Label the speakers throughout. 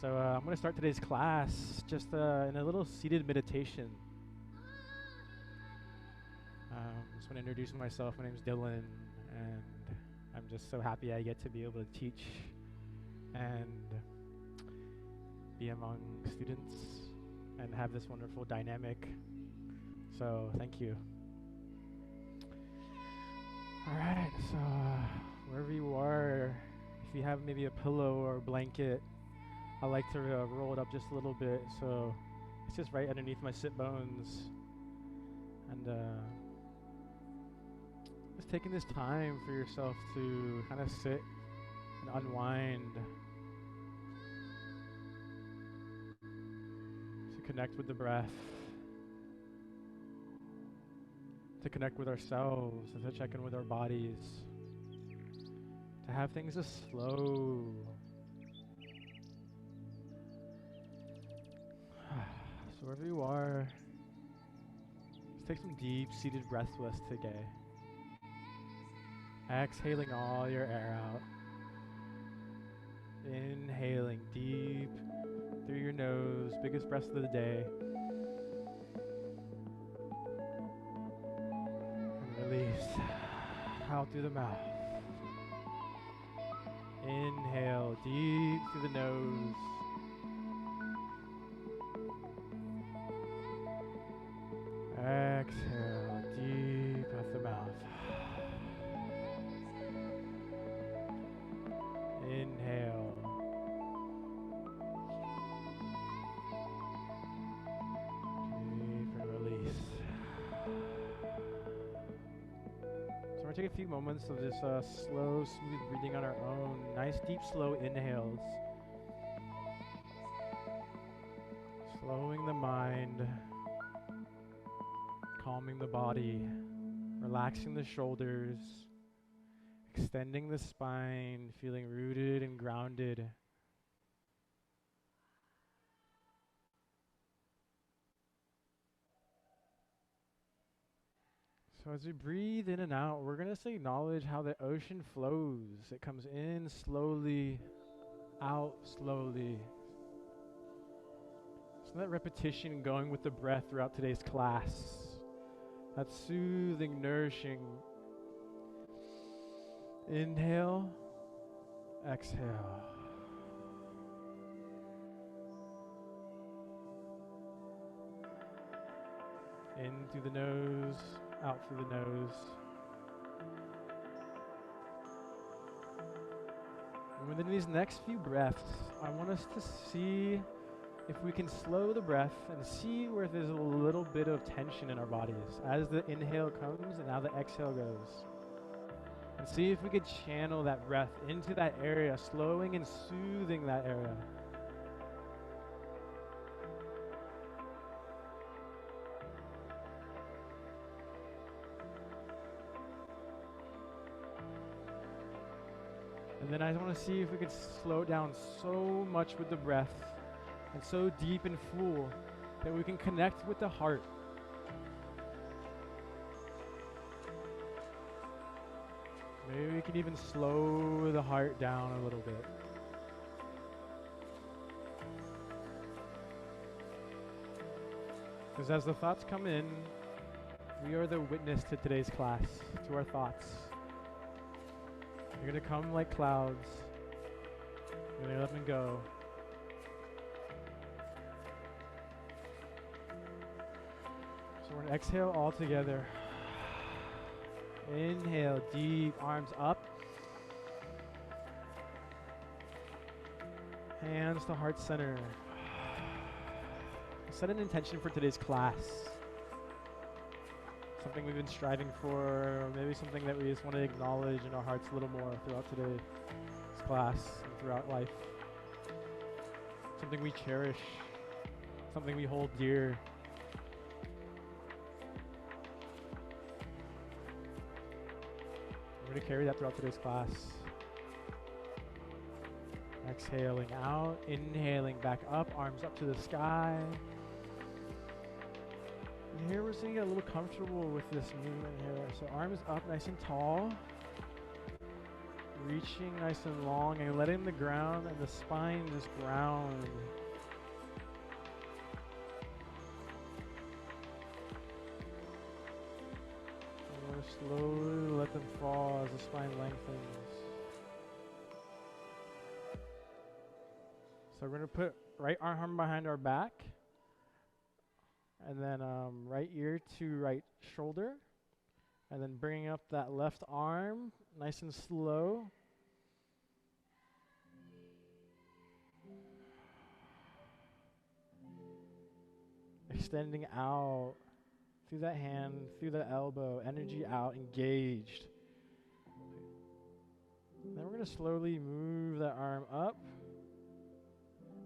Speaker 1: So I'm going to start today's class just in a little seated meditation. Just want to introduce myself. My name is Dylan, and I'm just so happy I get to be able to teach and be among students and have this wonderful dynamic. So thank you. All right, so wherever you are, if you have maybe a pillow or a blanket, I like to roll it up just a little bit, so it's just right underneath my sit bones. And just taking this time for yourself to kind of sit and unwind, to connect with the breath, to connect with ourselves, and to check in with our bodies, to have things just slow. So wherever you are, just take some deep seated breaths with us today. Exhaling all your air out. Inhaling deep through your nose, biggest breaths of the day. And release out through the mouth. Inhale deep through the nose. Exhale deep out the mouth. Inhale. Deep and release. So we're going to take a few moments of this slow, smooth breathing on our own. Nice, deep, slow inhales. Slowing the mind. Calming the body, relaxing the shoulders, extending the spine, feeling rooted and grounded. So as we breathe in and out, we're going to acknowledge how the ocean flows. It comes in slowly, out slowly. So that repetition going with the breath throughout today's class. That soothing, nourishing. Inhale, exhale. In through the nose, out through the nose. And within these next few breaths, I want us to see if we can slow the breath and see where there's a little bit of tension in our bodies as the inhale comes and now the exhale goes. And see if we could channel that breath into that area, slowing and soothing that area. And then I want to see if we could slow down so much with the breath and so deep and full that we can connect with the heart. Maybe we can even slow the heart down a little bit. Because as the thoughts come in, we are the witness to today's class, to our thoughts. They're going to come like clouds. We're going to let them go. So we're going to exhale all together. Inhale, deep, arms up. Hands to heart center. Set an intention for today's class. Something we've been striving for, or maybe something that we just want to acknowledge in our hearts a little more throughout today's class and throughout life. Something we cherish, something we hold dear. We're going to carry that throughout today's class. Exhaling out, inhaling back up, arms up to the sky. And here we're sitting a little comfortable with this movement here. So arms up nice and tall. Reaching nice and long and letting the ground and the spine just ground. And we're slowly let them fall as the spine lengthens. So we're going to put right arm behind our back. And then right ear to right shoulder. And then bringing up that left arm, nice and slow. Extending out through that hand, through the elbow, energy out, engaged. Then we're going to slowly move that arm up.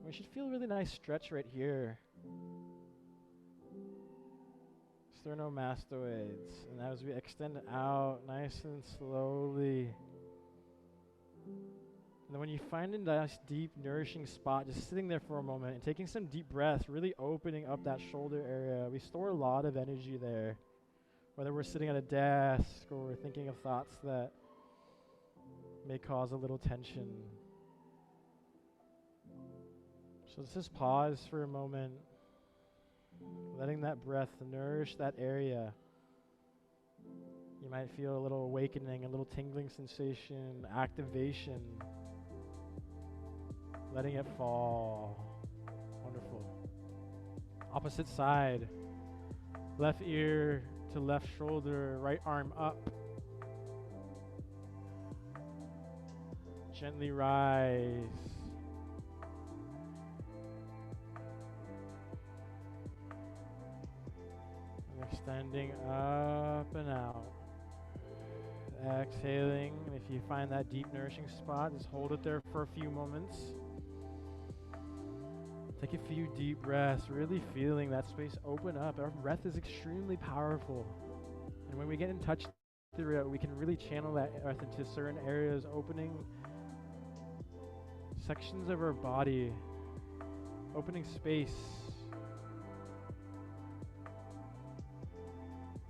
Speaker 1: We should feel a really nice stretch right here. Sternomastoids. And as we extend out nice and slowly. And then when you find a nice deep nourishing spot, just sitting there for a moment and taking some deep breaths, really opening up that shoulder area. We store a lot of energy there. Whether we're sitting at a desk or we're thinking of thoughts that may cause a little tension. So let's just pause for a moment. Letting that breath nourish that area. You might feel a little awakening, a little tingling sensation, activation. Letting it fall. Wonderful. Opposite side. Left ear to left shoulder, right arm up. Gently rise. Extending up and out. Exhaling. And if you find that deep nourishing spot, just hold it there for a few moments. Take a few deep breaths, really feeling that space open up. Our breath is extremely powerful. And when we get in touch through it, we can really channel that breath into certain areas, opening sections of our body, opening space.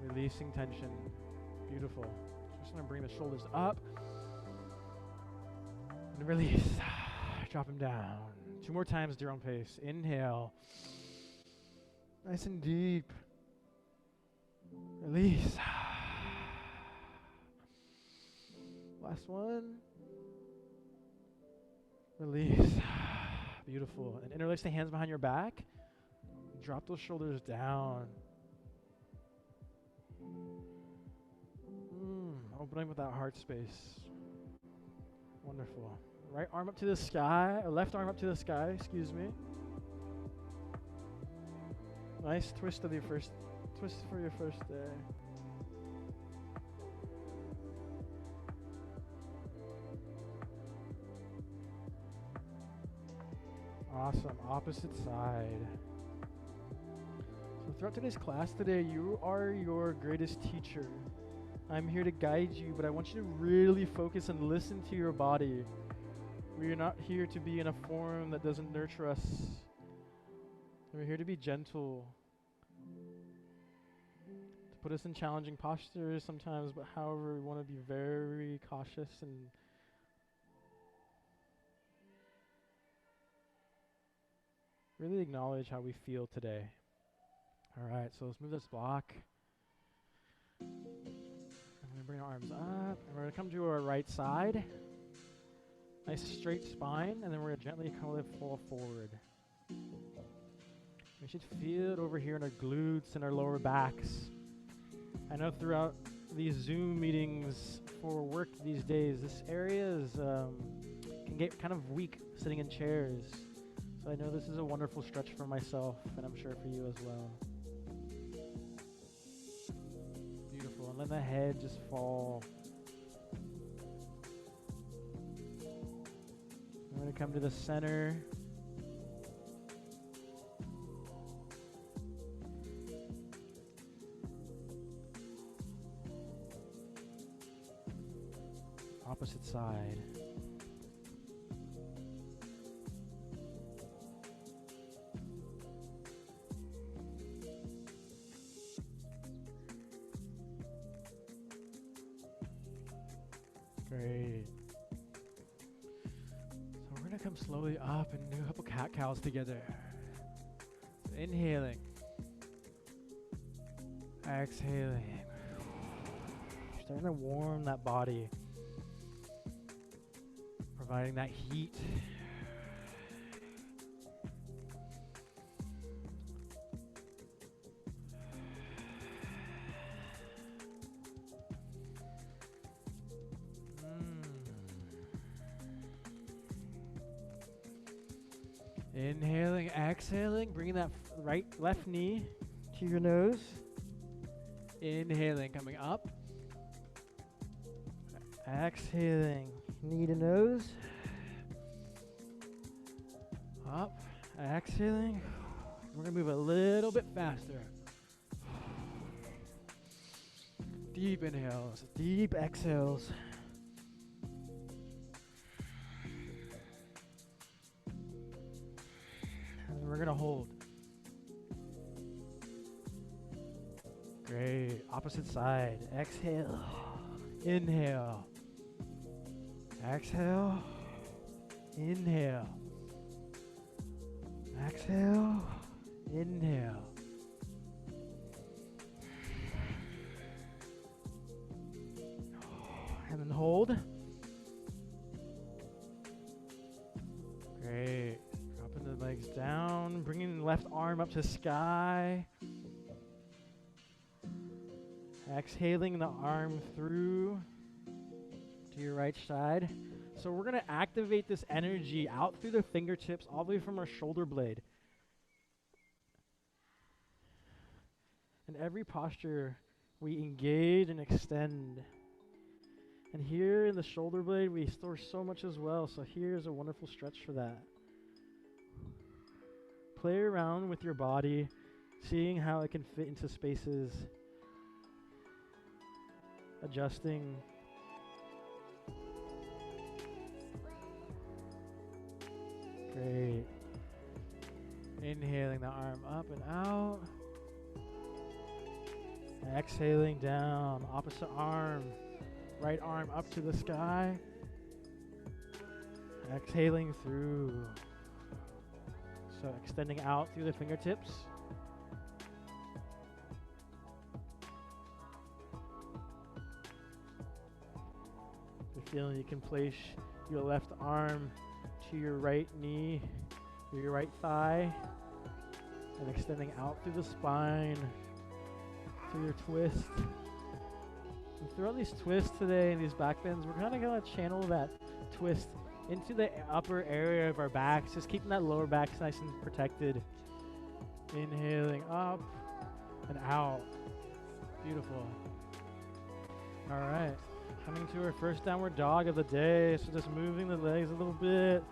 Speaker 1: Releasing tension. Beautiful. Just going to bring the shoulders up. And release. Drop them down. 2 more times at your own pace. Inhale. Nice and deep. Release. Last one. Release. Beautiful. And interlace the hands behind your back. Drop those shoulders down. Opening with that heart space. Wonderful. Right arm up to the sky, or left arm up to the sky, excuse me. Nice twist for your first day. Awesome. Opposite side. So throughout today's class today, you are your greatest teacher. I'm here to guide you, but I want you to really focus and listen to your body. We are not here to be in a form that doesn't nurture us. We're here to be gentle, to put us in challenging postures sometimes, but however, we want to be very cautious and really acknowledge how we feel today. All right, so let's move this block. I'm going to bring our arms up, and we're going to come to our right side. Nice straight spine, and then we're going to gently fall forward. We should feel it over here in our glutes and our lower backs. I know throughout these Zoom meetings for work these days, this area is can get kind of weak sitting in chairs. So I know this is a wonderful stretch for myself, and I'm sure for you as well. Beautiful, and let the head just fall. I'm going to come to the center. Opposite side. Great. come slowly up and do a couple cat-cows together. So inhaling. Exhaling. Starting to warm that body. Providing that heat. Inhaling, exhaling, bringing that left knee to your nose. Inhaling, coming up. Exhaling, knee to nose. Up, exhaling. We're gonna move a little bit faster. Deep inhales, deep exhales. And we're gonna hold. Great, opposite side. Exhale, inhale. Exhale, inhale. Exhale, inhale. And then hold. Great. Dropping the legs down, bringing the left arm up to sky. Exhaling the arm through to your right side. So we're going to activate this energy out through the fingertips all the way from our shoulder blade. In every posture, we engage and extend. And here in the shoulder blade, we store so much as well. So here's a wonderful stretch for that. Play around with your body, seeing how it can fit into spaces. Adjusting. Great. Inhaling the arm up and out. Exhaling down. Opposite arm. Right arm up to the sky. Exhaling through. So extending out through the fingertips. If you're feeling, you can place your left arm to your right knee or your right thigh and extending out through the spine, through your twist. And throughout these twists today and these back bends, we're kind of going to channel that twist into the upper area of our backs, just keeping that lower back nice and protected. Inhaling up and out. Beautiful. All right, coming to our first downward dog of the day. So just moving the legs a little bit,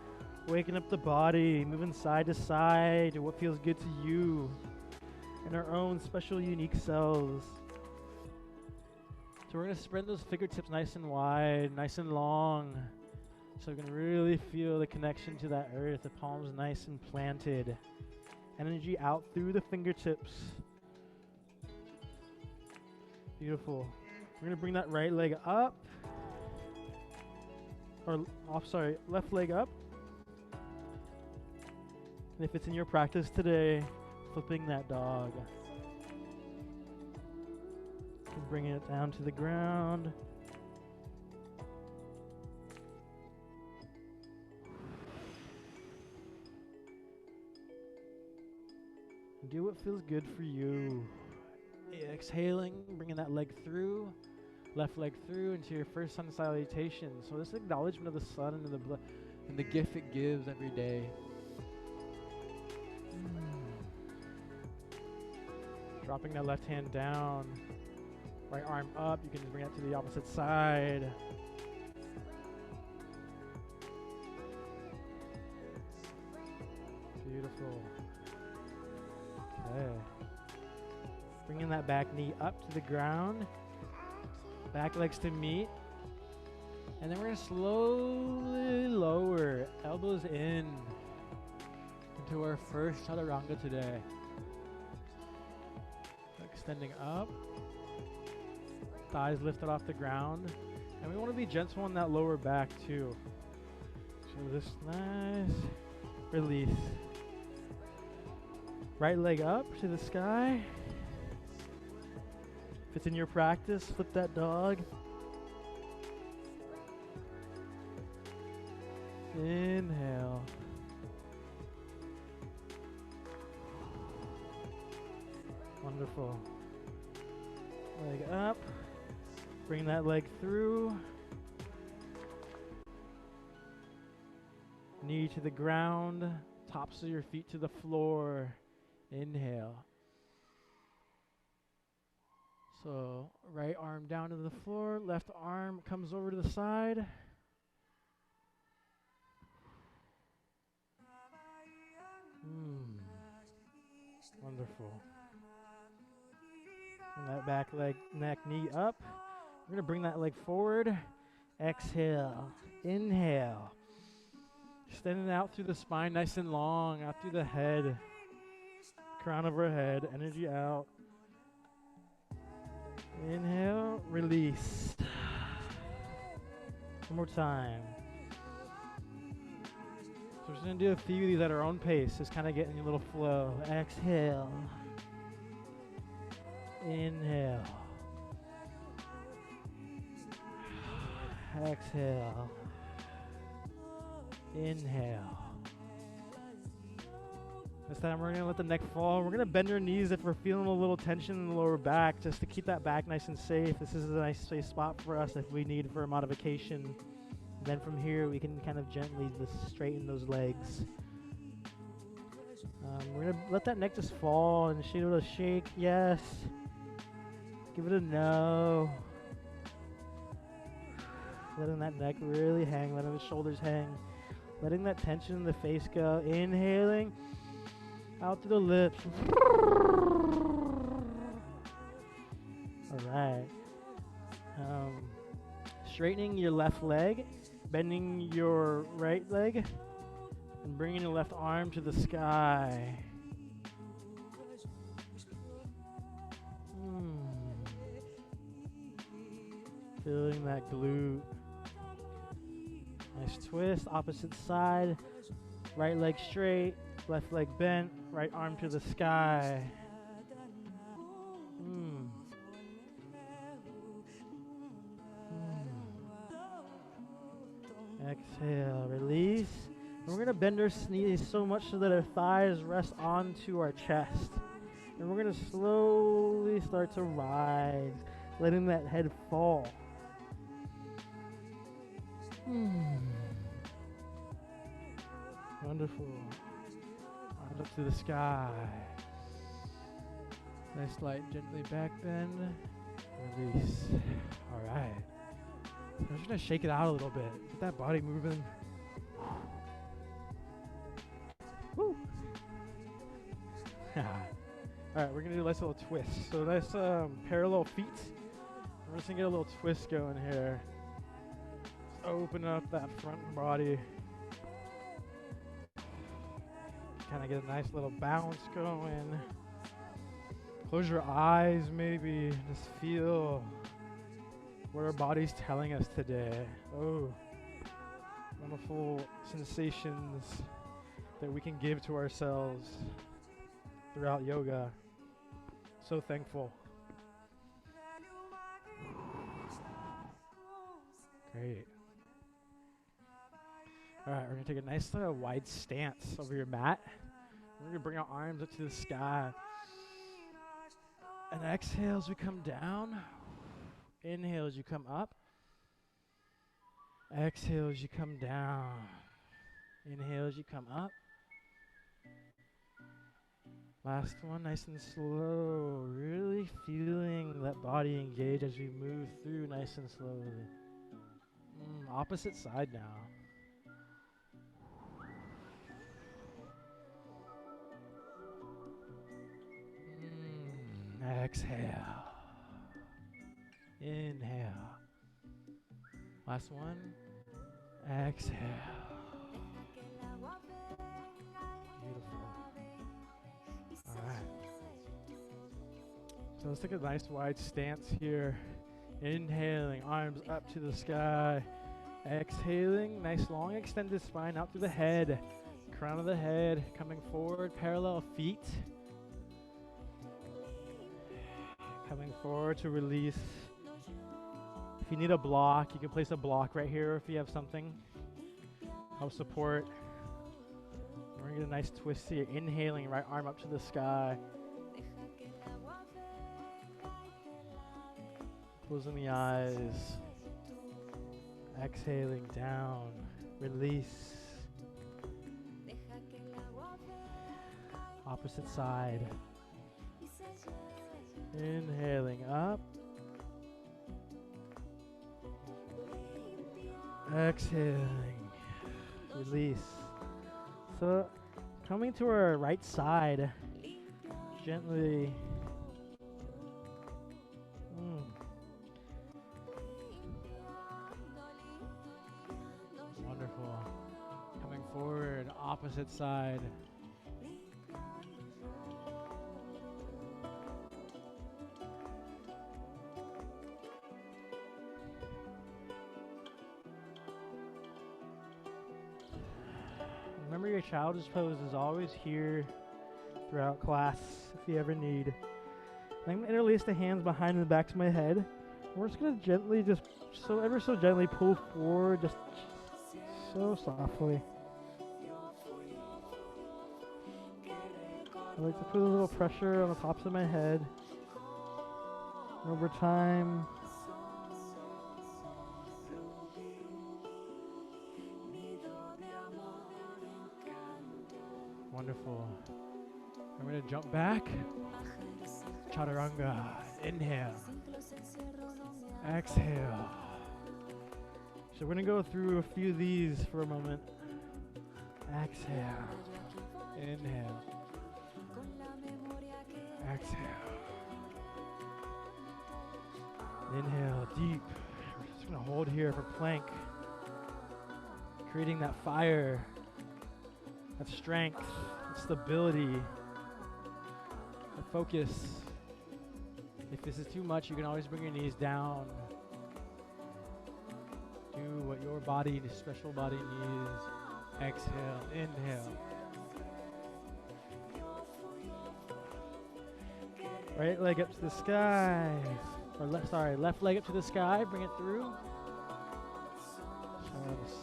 Speaker 1: waking up the body, moving side to side to what feels good to you and our own special unique selves. So we're going to spread those fingertips nice and wide, nice and long, so we can really feel the connection to that earth, the palms nice and planted. Energy out through the fingertips. Beautiful. We're going to bring that right leg up. Left leg up. And if it's in your practice today, flipping that dog. And bringing it down to the ground. And do what feels good for you. Exhaling, bringing that leg through, left leg through into your first sun salutation. So this acknowledgement of the sun and the gift it gives every day. Dropping that left hand down, right arm up. You can just bring it to the opposite side. Beautiful. Okay. Bringing that back knee up to the ground. Back legs to meet. And then we're going to slowly lower, elbows in, into our first chaturanga today. Extending up. Thighs lifted off the ground. And we want to be gentle on that lower back too. So this nice release. Right leg up to the sky. If it's in your practice, flip that dog. Inhale. Wonderful. Leg up. Bring that leg through. Knee to the ground. Tops of your feet to the floor. Inhale. So right arm down to the floor. Left arm comes over to the side. Wonderful. And that back leg, neck, knee up. We're going to bring that leg forward. Exhale. Inhale. Extending out through the spine, nice and long, out through the head. Crown of our head, energy out. Inhale, release. One more time. So we're just going to do a few of these at our own pace, just kind of getting a little flow. Exhale. Inhale. Exhale. Inhale. This time we're going to let the neck fall. We're going to bend our knees if we're feeling a little tension in the lower back, just to keep that back nice and safe. This is a nice safe spot for us if we need for a modification. And then from here we can kind of gently straighten those legs. We're going to let that neck just fall and give it a shake. Yes. Give it a no. Letting that neck really hang, letting the shoulders hang. Letting that tension in the face go. Inhaling. Out through the lips. All right. Straightening your left leg. Bending your right leg. And bringing your left arm to the sky. Feeling that glute. Nice twist, opposite side. Right leg straight, left leg bent, right arm to the sky. Exhale, release. And we're going to bend our knees so much so that our thighs rest onto our chest. And we're going to slowly start to rise, letting that head fall. Wonderful. Arms up to the sky. Nice light, gently back bend. Release. All right. I'm just going to shake it out a little bit. Get that body moving. Woo. All right, we're going to do a nice little twist. So nice parallel feet. We're just going to get a little twist going here. Just open up that front body. Kind of get a nice little bounce going. Close your eyes maybe. Just feel what our body's telling us today. Oh, wonderful sensations that we can give to ourselves throughout yoga. So thankful. Great. All right, we're going to take a nice wide stance over your mat. We're going to bring our arms up to the sky. And exhale as we come down. Inhale as you come up. Exhale as you come down. Inhale as you come up. Last one, nice and slow. Really feeling that body engage as we move through nice and slowly. Opposite side now. Exhale. Inhale. Last one. Exhale. Beautiful. All right. So let's take a nice wide stance here. Inhaling, arms up to the sky. Exhaling, nice long extended spine out through the head, crown of the head, coming forward, parallel feet. Coming forward to release. If you need a block, you can place a block right here if you have something. Help support. We're gonna get a nice twist here. Inhaling, right arm up to the sky. Closing the eyes. Exhaling down. Release. Opposite side. Inhaling up. Exhaling. Release. So coming to our right side, gently. Wonderful. Coming forward, opposite side. Remember, your child's pose is always here throughout class if you ever need. I'm going to interlace the hands behind the backs of my head. We're just going to gently, just ever so gently pull forward, just so softly. I like to put a little pressure on the tops of my head. And over time, wonderful. I'm going to jump back. Chaturanga. Inhale. Exhale. So we're going to go through a few of these for a moment. Exhale. Inhale. Exhale. Inhale deep. We're just going to hold here for plank. Creating that fire, that strength, that stability, that focus. If this is too much, you can always bring your knees down. Do what your body, the special body needs. Exhale, inhale. Right leg up to the sky. Or left leg up to the sky. Bring it through.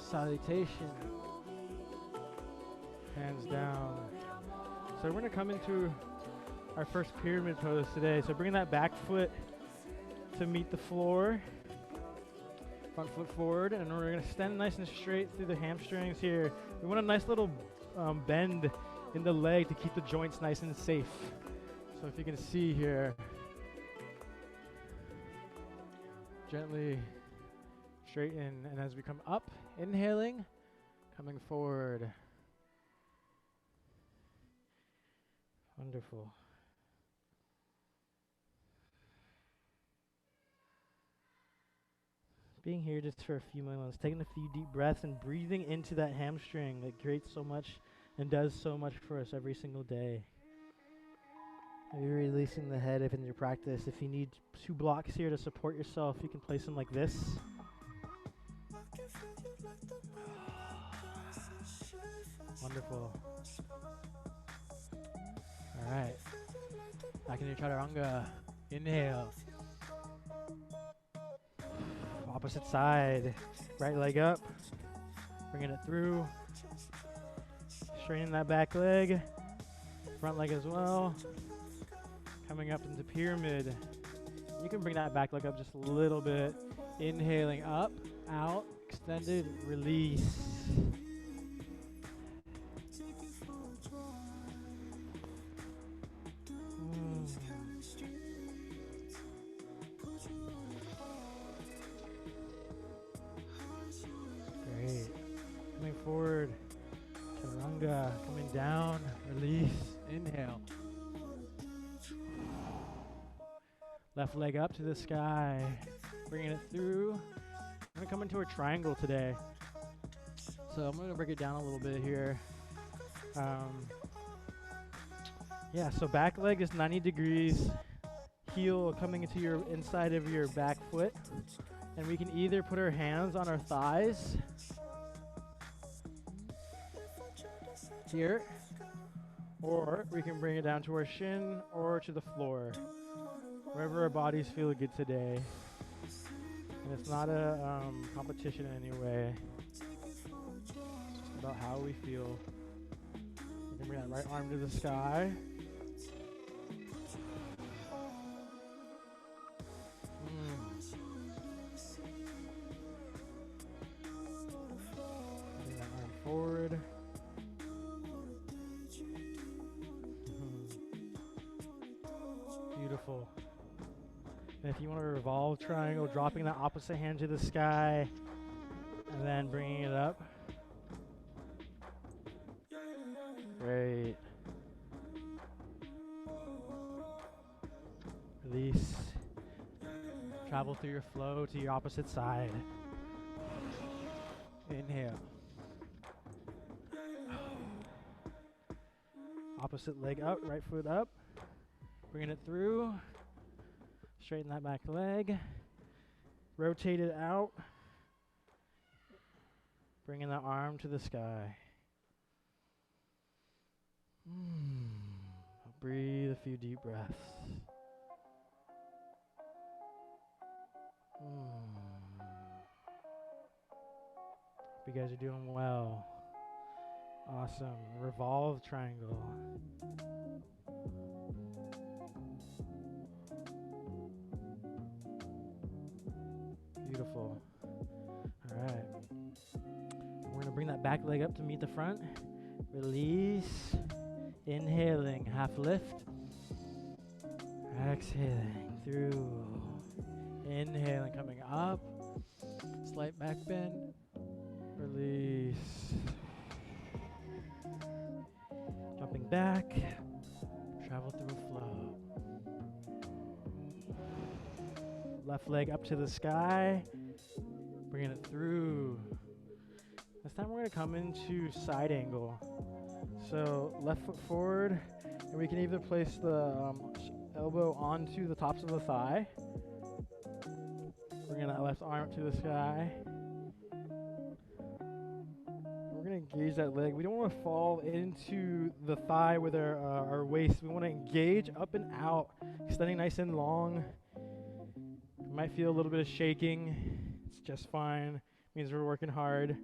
Speaker 1: Salutation. Hands down. So we're going to come into our first pyramid pose today. So bring that back foot to meet the floor. Front foot forward, and we're going to extend nice and straight through the hamstrings here. We want a nice little bend in the leg to keep the joints nice and safe. So if you can see here, gently straighten, and as we come up, inhaling, coming forward. Wonderful. Being here just for a few moments, taking a few deep breaths and breathing into that hamstring that creates so much and does so much for us every single day. Maybe releasing the head if in your practice. If you need 2 blocks here to support yourself, you can place them like this. Wonderful. All right. Back in your chaturanga. Inhale. Opposite side. Right leg up. Bringing it through. Straightening that back leg. Front leg as well. Coming up into pyramid. You can bring that back leg up just a little bit. Inhaling up, out, extended, release. Great. Coming forward. Chaturanga. Coming down. Release. Inhale. Left leg up to the sky. Bringing it through. I'm going to come into a triangle today. So I'm going to break it down a little bit here. Yeah, so back leg is 90 degrees. Heel coming into your inside of your back foot. And we can either put our hands on our thighs here, or we can bring it down to our shin or to the floor, wherever our bodies feel good today. And it's not a competition in any way. It's just about how we feel. We can bring that right arm to the sky. Bring that arm forward. Beautiful. And if you want to revolve triangle, dropping that opposite hand to the sky and then bringing it up. Great. Release. Travel through your flow to your opposite side. Inhale. Opposite leg up, right foot up. Bringing it through. Straighten that back leg. Rotate it out. Bringing the arm to the sky. Breathe a few deep breaths. You guys are doing well. Awesome. Revolve triangle. Beautiful. All right. We're going to bring that back leg up to meet the front. Release. Inhaling, half lift. Exhaling through. Inhaling, coming up. Slight back bend. Release. Jumping back. Travel through a flow. Left leg up to the sky. Bringing it through. This time we're going to come into side angle. So left foot forward, and we can either place the elbow onto the tops of the thigh. Bringing that left arm up to the sky. We're going to engage that leg. We don't want to fall into the thigh with our waist. We want to engage up and out, extending nice and long. You might feel a little bit of shaking. It's just fine. It means we're working hard.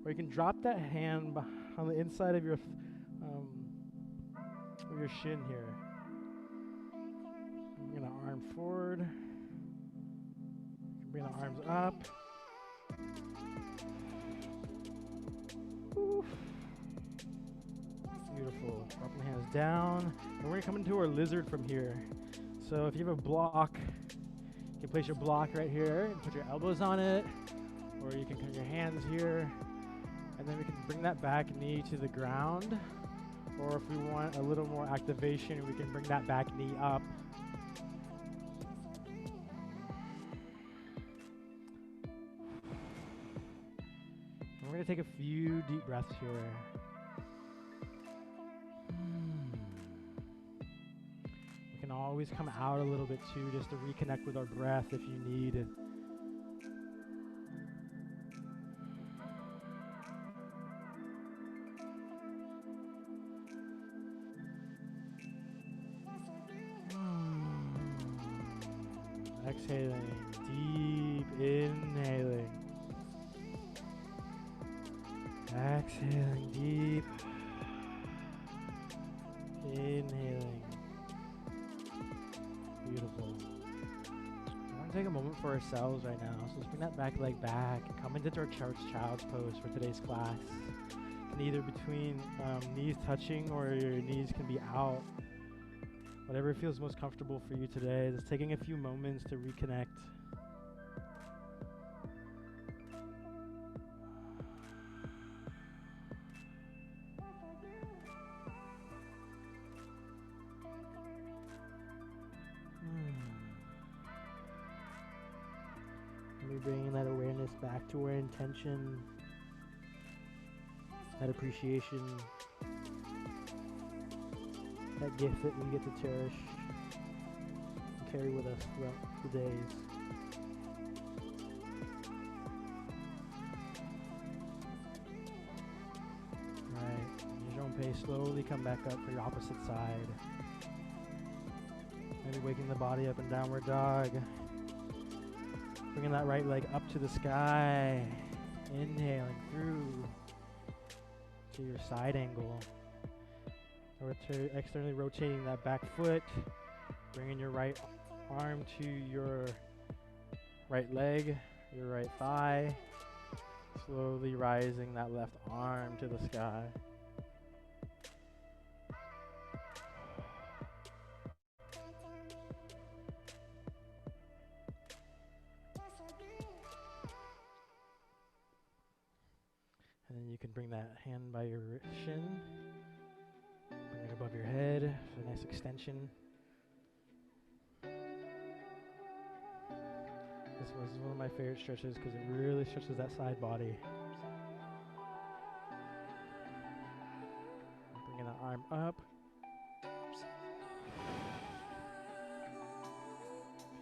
Speaker 1: Or you can drop that hand on the inside of your shin here. Bring the arm forward. Bring the arms up. Oof. Beautiful. Drop the hands down. And we're going to come into our lizard from here. So if you have a block, you can place your block right here and put your elbows on it. Or you can put your hands here. And then we can bring that back knee to the ground. Or if we want a little more activation, we can bring that back knee up. And we're going to take a few deep breaths here. We can always come out a little bit too, just to reconnect with our breath if you need. Exhaling, deep inhaling. Exhaling, deep inhaling. Beautiful. I want to take a moment for ourselves right now. So let's bring that back leg back and come into our child's pose for today's class. And either between knees touching or your knees can be out. Whatever feels most comfortable for you today. Just taking a few moments to reconnect. Maybe bringing that awareness back to our intention, that appreciation, that gift that we get to cherish and carry with us throughout the days. Okay, slowly come back up for your opposite side. Maybe waking the body up in downward dog. Bringing that right leg up to the sky. Inhaling through to your side angle. Externally rotating that back foot. Bringing your right arm to your right leg, your right thigh. Slowly rising that left arm to the sky. And then you can bring that hand by your shin. Bring it above your head for a nice extension. This was one of my favorite stretches because it really stretches that side body. Bringing that arm up.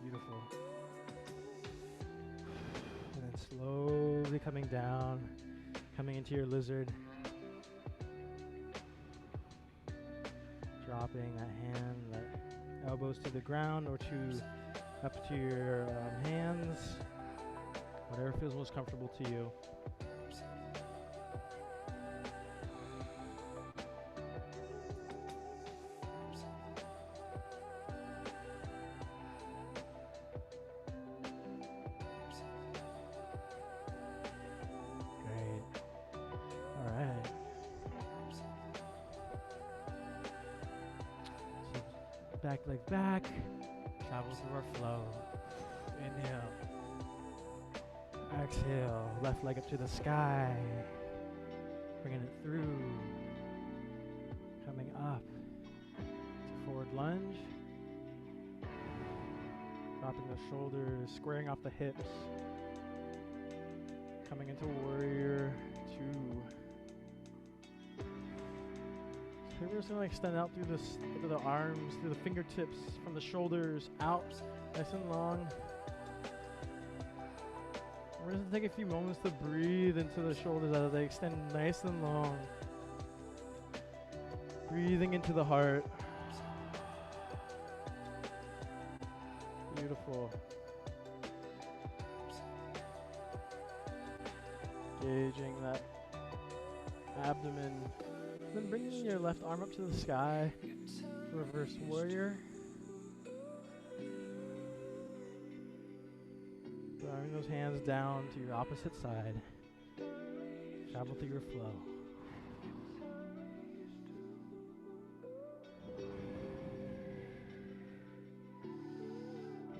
Speaker 1: Beautiful. And then slowly coming down, coming into your lizard. Dropping that hand, that elbows to the ground or up to your hands, whatever feels most comfortable to you. Great. All right. So back leg back. Travel through our flow. Inhale. Exhale. Left leg up to the sky. Bringing it through. Coming up to forward lunge. Dropping the shoulders, squaring off the hips. Coming into warrior 2. So we're just gonna extend out through the arms, through the fingertips, from the shoulders out, nice and long. We're just gonna take a few moments to breathe into the shoulders as they extend nice and long. Breathing into the heart. Beautiful. Engaging that abdomen. Then bringing your left arm up to the sky. Reverse warrior. Drawing those hands down to your opposite side. Travel through your flow.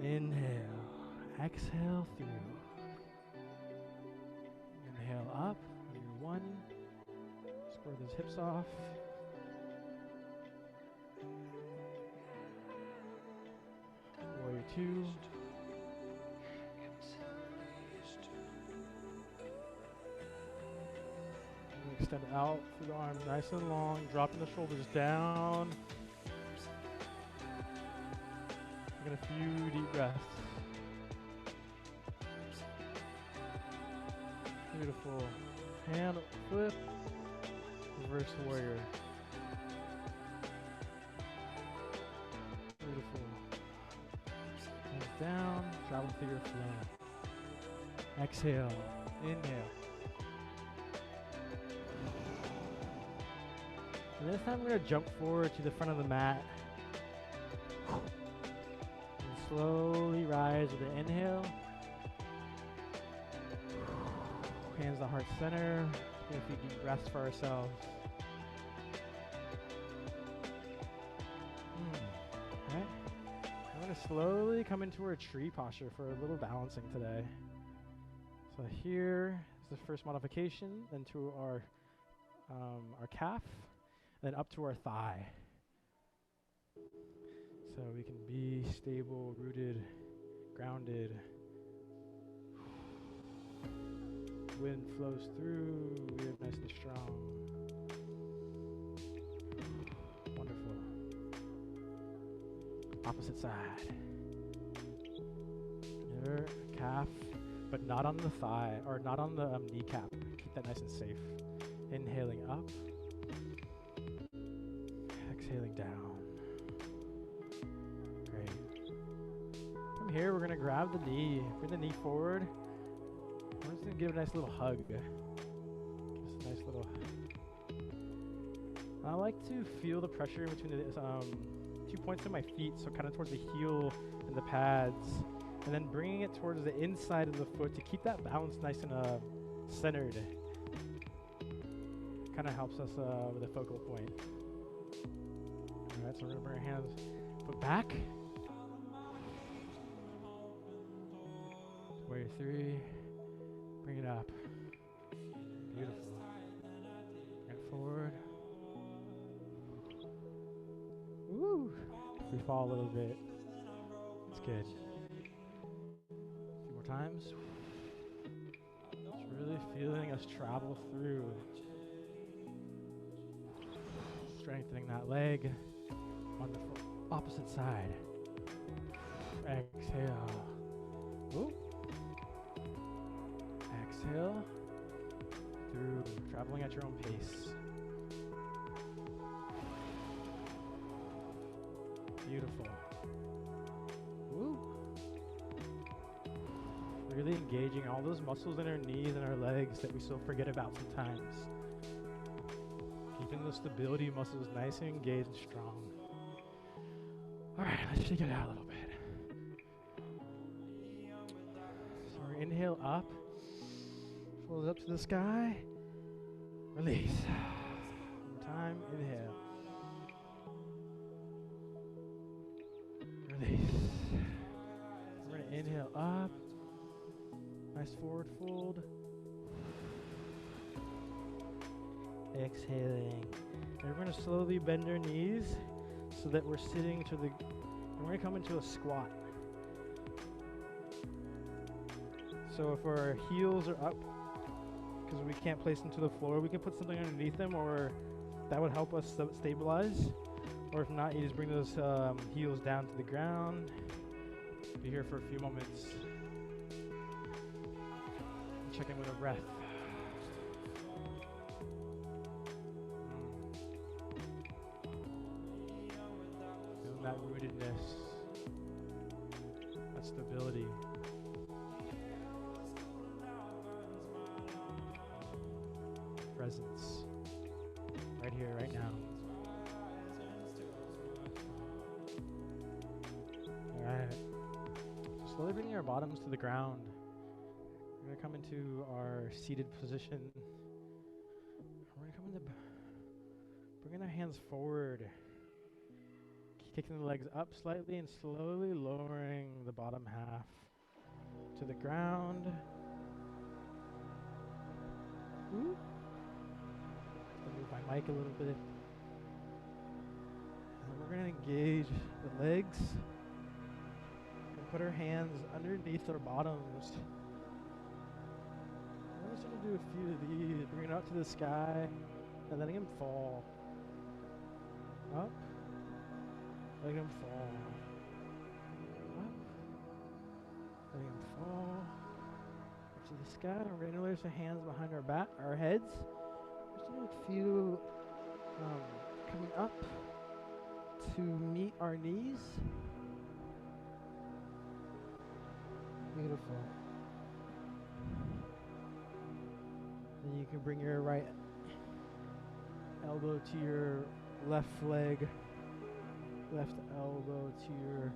Speaker 1: Inhale. Exhale through. Inhale up. On your 1. Square those hips off. Warrior 2. Extend out through the arms nice and long, dropping the shoulders down. Taking a few deep breaths. Beautiful. Hand flip, reverse warrior. Beautiful. Hands down, travel through your flow. Exhale, inhale. And this time we're going to jump forward to the front of the mat. And slowly rise with an inhale. Hands to heart center. Take a few deep breaths for ourselves. Alright. We're going to slowly come into our tree posture for a little balancing today. So here is the first modification, then to our calf. Then up to our thigh. So we can be stable, rooted, grounded. Wind flows through, we are nice and strong. Wonderful. Opposite side. Here, calf, but not on the thigh, or not on the kneecap. Keep that nice and safe. Inhaling up. exhaling down. Great. From here, we're gonna grab the knee, bring the knee forward. We're just gonna give it a nice little hug. Just a nice little. I like to feel the pressure between the 2 points of my feet, so kind of towards the heel and the pads, and then bringing it towards the inside of the foot to keep that balance nice and centered. Kind of helps us with a focal point. All right, so we're gonna bring our hands, foot back. Warrior 3. Bring it up. Beautiful. Bring it forward. Woo! We fall a little bit. It's good. A few more times. Just really feeling us travel through. Strengthening that leg on the opposite side. Exhale. Ooh. Exhale. Through. Traveling at your own pace. Beautiful. Woo. Really engaging all those muscles in our knees and our legs that we so forget about sometimes. Keeping those stability muscles nice and engaged and strong. All right, let's shake it out a little bit. So we're inhale up, fold it up to the sky, release. One more time, inhale. Release. We're gonna inhale up, nice forward fold. Exhaling. And we're going to slowly bend our knees so that we're sitting to the, and we're going to come into a squat. So if our heels are up, because we can't place them to the floor, we can put something underneath them, or that would help us stabilize. Or if not, you just bring those heels down to the ground. Be here for a few moments. Check in with a breath. Feeling that rootedness, that stability. Presence. Right here, right now. Alright. So slowly bringing our bottoms to the ground. We're going to come into our seated position. We're going to come into bringing our hands forward. Kicking the legs up slightly and slowly lowering the bottom half to the ground. Ooh. I'll move my mic a little bit. And we're going to engage the legs and put our hands underneath our bottoms. I'm just going to do a few of these, bring it up to the sky and letting them fall. Up, letting them fall. Up, letting them fall. Up to the sky. We're going to release our hands behind our back, our heads. Just doing a few coming up to meet our knees. Beautiful. Then you can bring your right elbow to your left leg, left elbow to your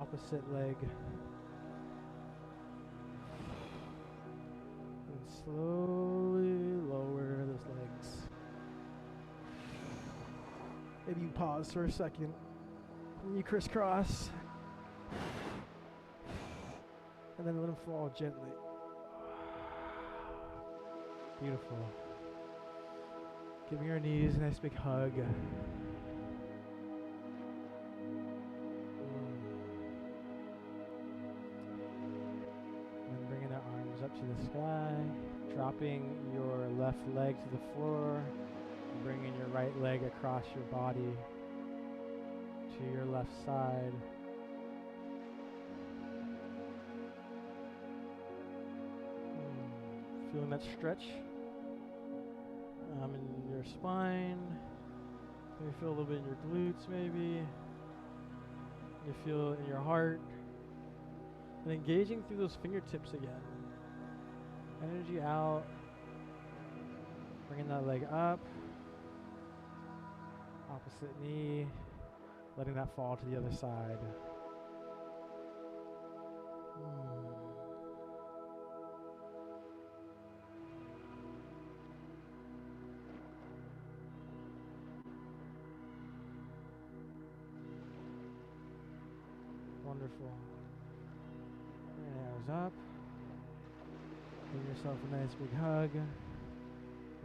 Speaker 1: opposite leg. And slowly lower those legs. Maybe you pause for a second. And you crisscross. And then let them fall gently. Beautiful. Giving our knees a nice big hug. And bringing our arms up to the sky. Dropping your left leg to the floor. And bringing your right leg across your body to your left side. Feeling that stretch in your spine, You feel a little bit in your glutes maybe. You feel it in your heart. And engaging through those fingertips again. Energy out. Bringing that leg up. Opposite knee. Letting that fall to the other side. Wonderful. Arrows up. Give yourself a nice big hug.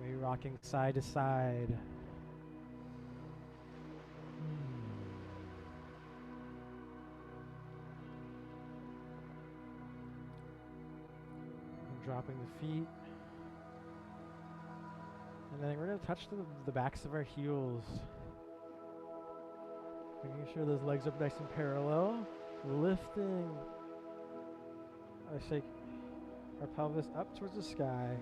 Speaker 1: Maybe rocking side to side. And dropping the feet. And then we're going to touch the backs of our heels. Making sure those legs are nice and parallel. Lifting. I shake our pelvis up towards the sky.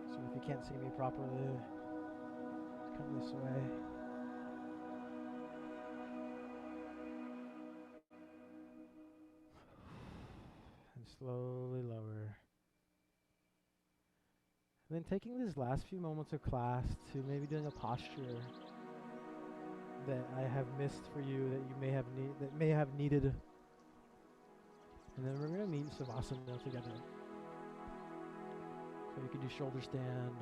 Speaker 1: So if you can't see me properly, just come this way. And slowly lower. And then taking these last few moments of class to maybe doing a posture that I have missed for you that you may have needed. And then we're going to meet Savasana together. So you can do shoulder stand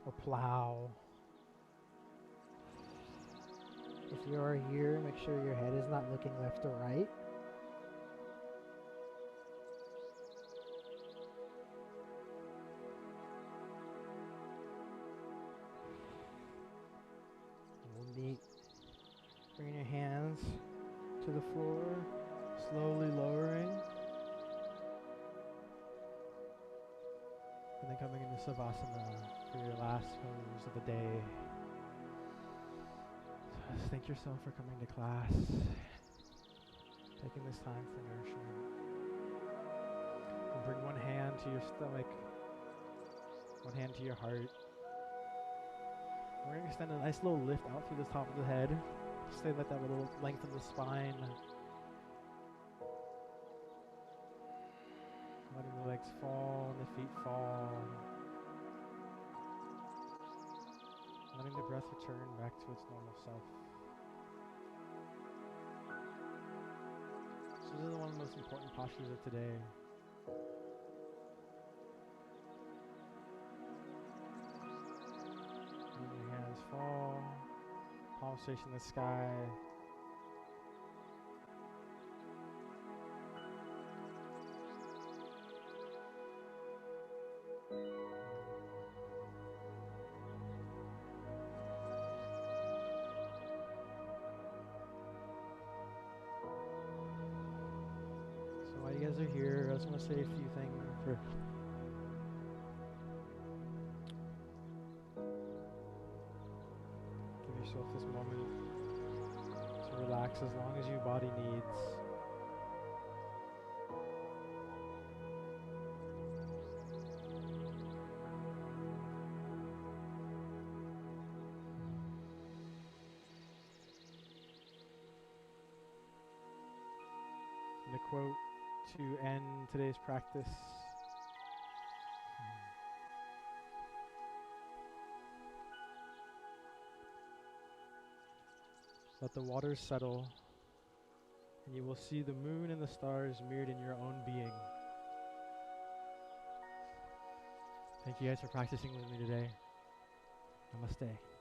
Speaker 1: or plow.
Speaker 2: If you are here, make sure your head is not looking left or right. Bringing your hands to the floor, slowly lowering.
Speaker 1: And then coming into Savasana for your last pose of the day. So just thank yourself for coming to class, taking this time for nourishment. And bring one hand to your stomach, one hand to your heart. We're going to extend a nice little lift out through the top of the head. Stay let that little length of the spine. Letting the legs fall and the feet fall. Letting the breath return back to its normal self. So this is one of the most important postures of today. Letting your hands fall. Palms facing the sky. So while you guys are here, I just want to say a few things first. Give yourself this moment to relax as long as your body needs. And a quote to end today's practice. Let the waters settle, and you will see the moon and the stars mirrored in your own being. Thank you guys for practicing with me today. Namaste.